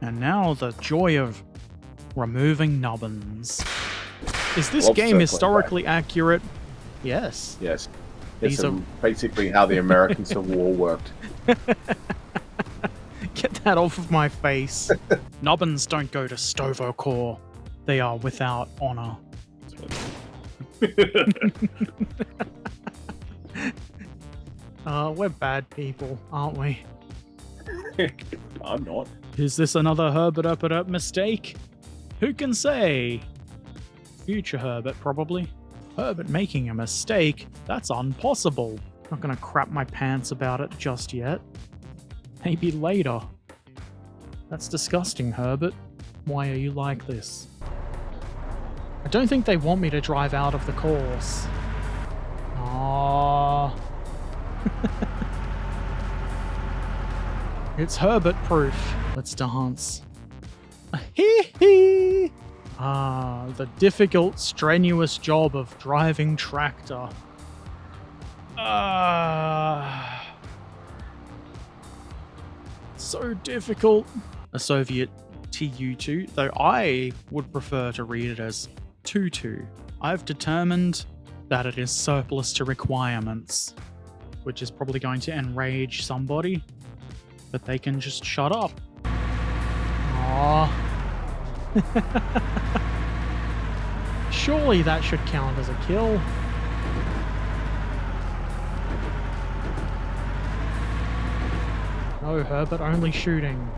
And now the joy of removing nubbins. Is this Lobster game historically accurate? Yes. Yes. These It's basically how the American Civil War worked. Get that off of my face. Nubbins don't go to Stovokor. They are without honor. We're bad people, aren't we? I'm not. Is this another Herbert Erpaderp mistake? Who can say? Future Herbert, probably. Herbert making a mistake? That's impossible. Not gonna crap my pants about it just yet. Maybe later. That's disgusting, Herbert. Why are you like this? I don't think they want me to drive out of the course. Aww. It's Herbert proof. Let's dance. Hee hee! Ah, the difficult, strenuous job of driving tractor. So difficult. A Soviet Tu-2, though I would prefer to read it as Tutu. I've determined that it is surplus to requirements, which is probably going to enrage somebody, but they can just shut up. Aww. Surely that should count as a kill. No, Herbert, only shooting.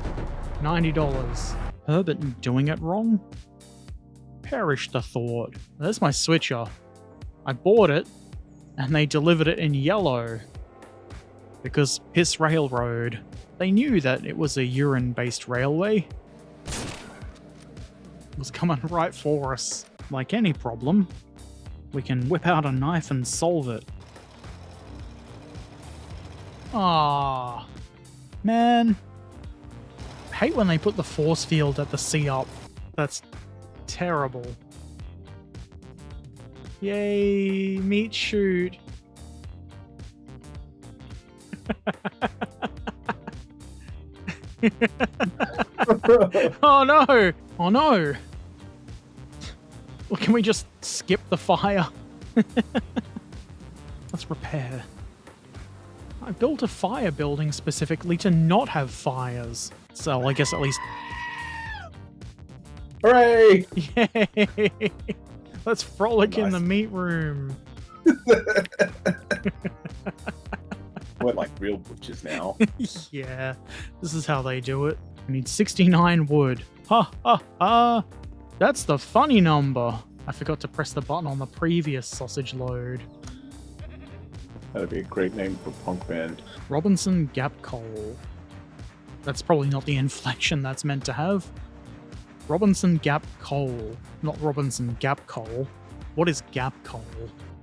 $90. Herbert doing it wrong? Perish the thought. There's my switcher. I bought it, and they delivered it in yellow. Because piss railroad. They knew that it was a urine-based railway. It was coming right for us. Like any problem, we can whip out a knife and solve it. Ah, man. I hate when they put the force field at the C-up. That's terrible. Yay, meat shoot. Oh no! Oh no! Well, can we just skip the fire? Let's repair. I built a fire building specifically to not have fires. So I guess at least... Hooray! Yay! Let's frolic in the Nice. meat room. We're like real butchers now. Yeah, this is how they do it. I need 69 wood. Ha ha ha! That's the funny number. I forgot to press the button on the previous sausage load. That'd be a great name for a punk band. Robinson Gap Coal. That's probably not the inflection that's meant to have. Robinson Gap Coal, not Robinson Gap Coal. What is Gap Coal?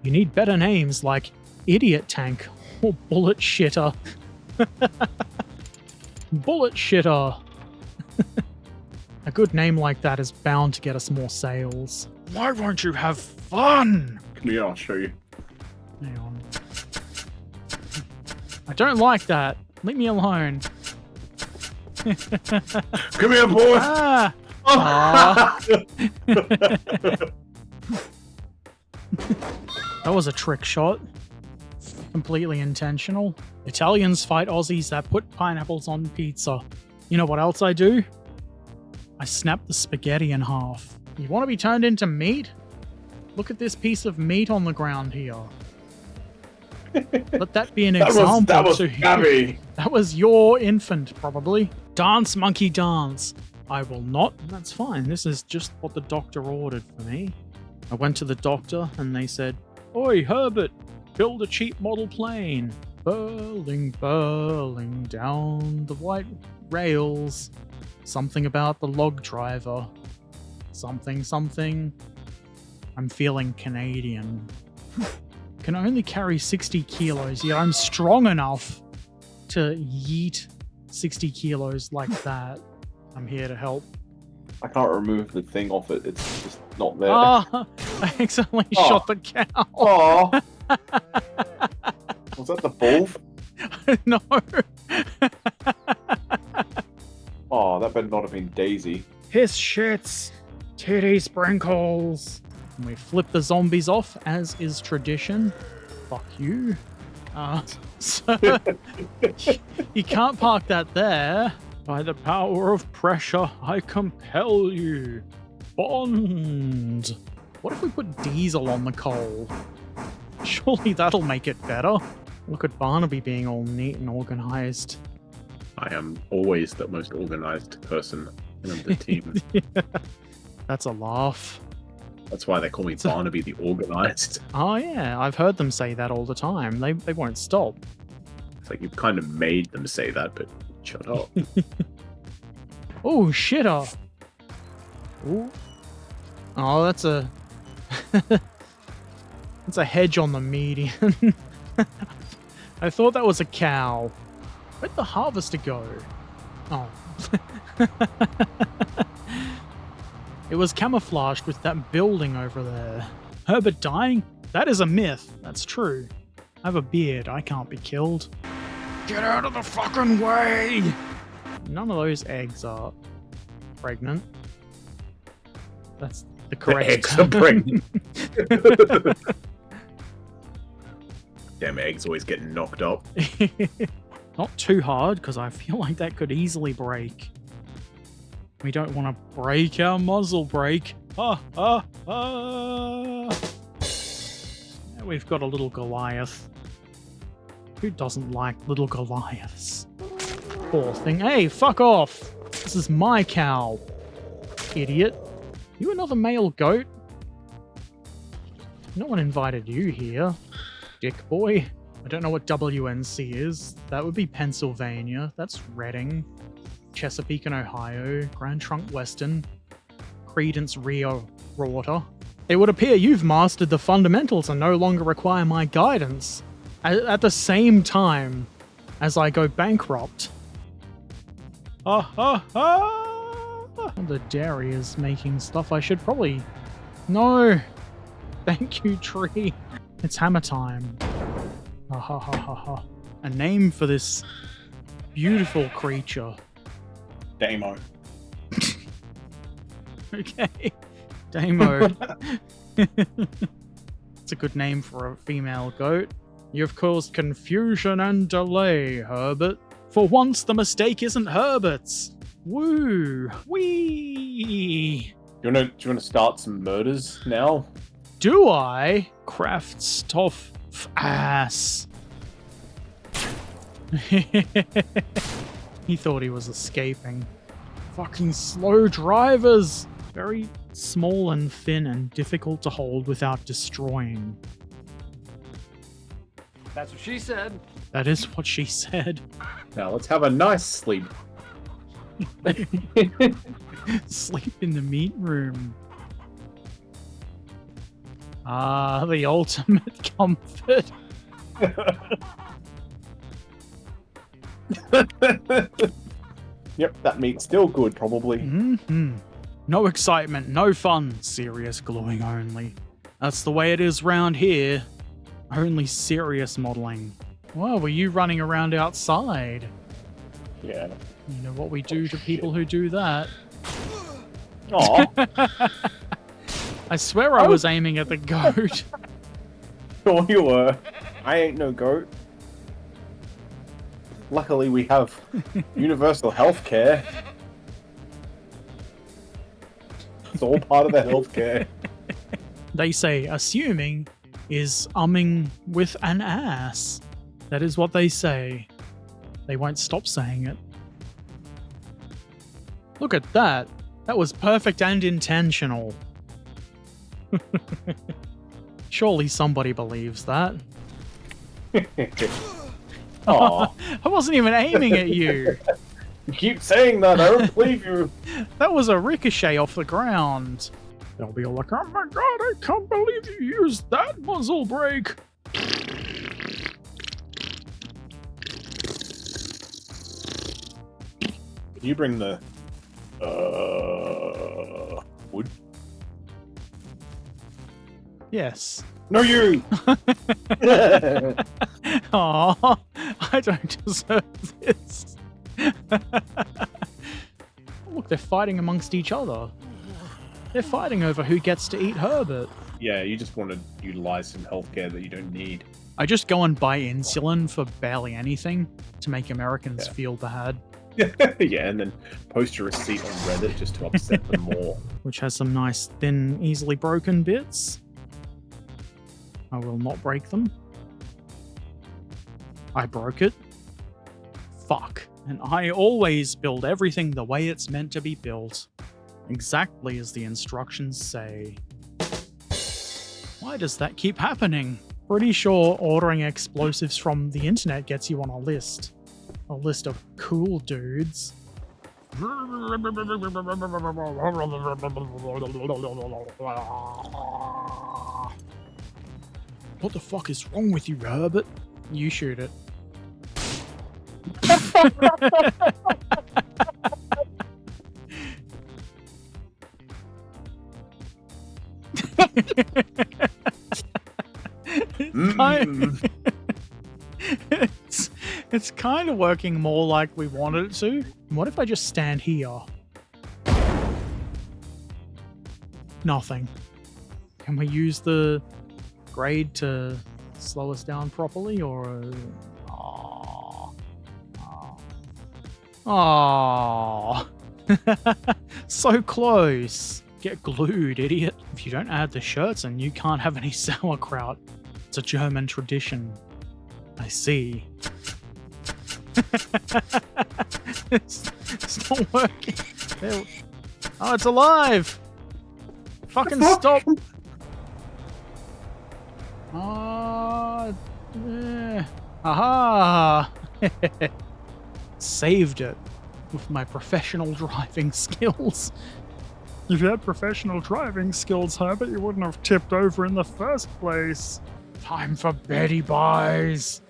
You need better names like Idiot Tank or Bullet Shitter. Bullet Shitter. A good name like that is bound to get us more sales. Why won't you have fun? Come here, I'll show you. Hang on. I don't like that. Leave me alone. Come here, boy! Ah! Aw. That was a trick shot. Completely intentional. Italians fight Aussies that put pineapples on pizza. You know what else I do? I snap the spaghetti in half. You want to be turned into meat? Look at this piece of meat on the ground here. Let that be an example that was to you. Gabby. That was your infant, probably. Dance, monkey, dance. I will not. That's fine. This is just what the doctor ordered for me. I went to the doctor and they said, "Oi, Herbert, build a cheap model plane. Burling, burling down the white rails. Something about the log driver. Something, something. I'm feeling Canadian. Can only carry 60 kilos, yet I'm strong enough to yeet 60 kilos like that. I'm here to help." I can't remove the thing off it. It's just not there. Ah, I accidentally shot the cow. Aw. Was that the bull? No. Oh, that better not have been Daisy. Piss shits, titty sprinkles. And we flip the zombies off, as is tradition. Fuck you. So you can't park that there. By the power of pressure, I compel you. Bond. What if we put diesel on the coal? Surely that'll make it better. Look at Barnaby being all neat and organized. I am always the most organized person in the team. That's a laugh. That's why they call me Barnaby the Organized. Oh yeah, I've heard them say that all the time. They won't stop. It's like you've kind of made them say that, but shut up. Oh, shitter. Ooh. Oh, that's a... that's a hedge on the median. I thought that was a cow. Where'd the harvester go? Oh. It was camouflaged with that building over there. Herbert dying? That is a myth. That's true. I have a beard. I can't be killed. Get out of the fucking way! None of those eggs are pregnant. That's the correct The eggs are pregnant. Damn eggs always getting knocked up. Not too hard, because I feel like that could easily break. We don't want to break our muzzle brake. Yeah, we've got a little Goliath. Who doesn't like little Goliaths? Poor thing. Hey, fuck off! This is my cow. Idiot. You another male goat? No one invited you here, dick boy. I don't know what WNC is. That would be Pennsylvania. That's Reading. Chesapeake and Ohio. Grand Trunk Western. Credence Rio Rorter. It would appear you've mastered the fundamentals and no longer require my guidance. At the same time as I go bankrupt. The dairy is making stuff. I should probably... No! Thank you, tree. It's hammer time. A name for this beautiful creature. Damo. Okay. Damo. It's a good name for a female goat. You've caused confusion and delay, Herbert. For once, the mistake isn't Herbert's. Woo! Wee! Do you want to start some murders now? Do I? Kraftstoff ass. He thought he was escaping. Fucking slow drivers! Very small and thin and difficult to hold without destroying. That's what she said. That is what she said. Now let's have a nice sleep. Sleep in the meat room. Ah, the ultimate comfort. Yep, that meat's still good, probably. Mm-hmm. No excitement, no fun, serious gluing only. That's the way it is round here. Only serious modeling. Well, were you running around outside? Yeah. You know what we do to people who do that. Aw. I swear I was aiming at the goat. Sure you were. I ain't no goat. Luckily we have universal health care. It's all part of the healthcare. They say assuming is umming with an ass. That is what they say. They won't stop saying it. Look at that. That was perfect and intentional. Surely somebody believes that. Aw. I wasn't even aiming at you. You keep saying that, I don't believe you. That was a ricochet off the ground. They'll be all like, oh my god, I can't believe you used that muzzle brake. Can you bring the wood? Yes. No, you! Aw, I don't deserve this. Look, they're fighting amongst each other. They're fighting over who gets to eat Herbert. Yeah, you just want to utilize some healthcare that you don't need. I just go and buy insulin for barely anything to make Americans feel bad. Yeah, and then post your receipt on Reddit just to upset them more. Which has some nice, thin, easily broken bits. I will not break them. I broke it. Fuck. And I always build everything the way it's meant to be built. Exactly as the instructions say. Why does that keep happening? Pretty sure ordering explosives from the internet gets you on a list. A list of cool dudes. What the fuck is wrong with you, Herbert? You shoot it. It's kind of working more like we wanted it to. What if I just stand here? Nothing. Can we use the grade to slow us down properly, or... Aww. So close. Get glued, idiot. If you don't add the shirts in, you can't have any sauerkraut. It's a German tradition. I see. It's not working. Oh, it's alive! Fucking stop! Aha! Saved it with my professional driving skills. If you had professional driving skills, Herbert, you wouldn't have tipped over in the first place. Time for Betty Buys.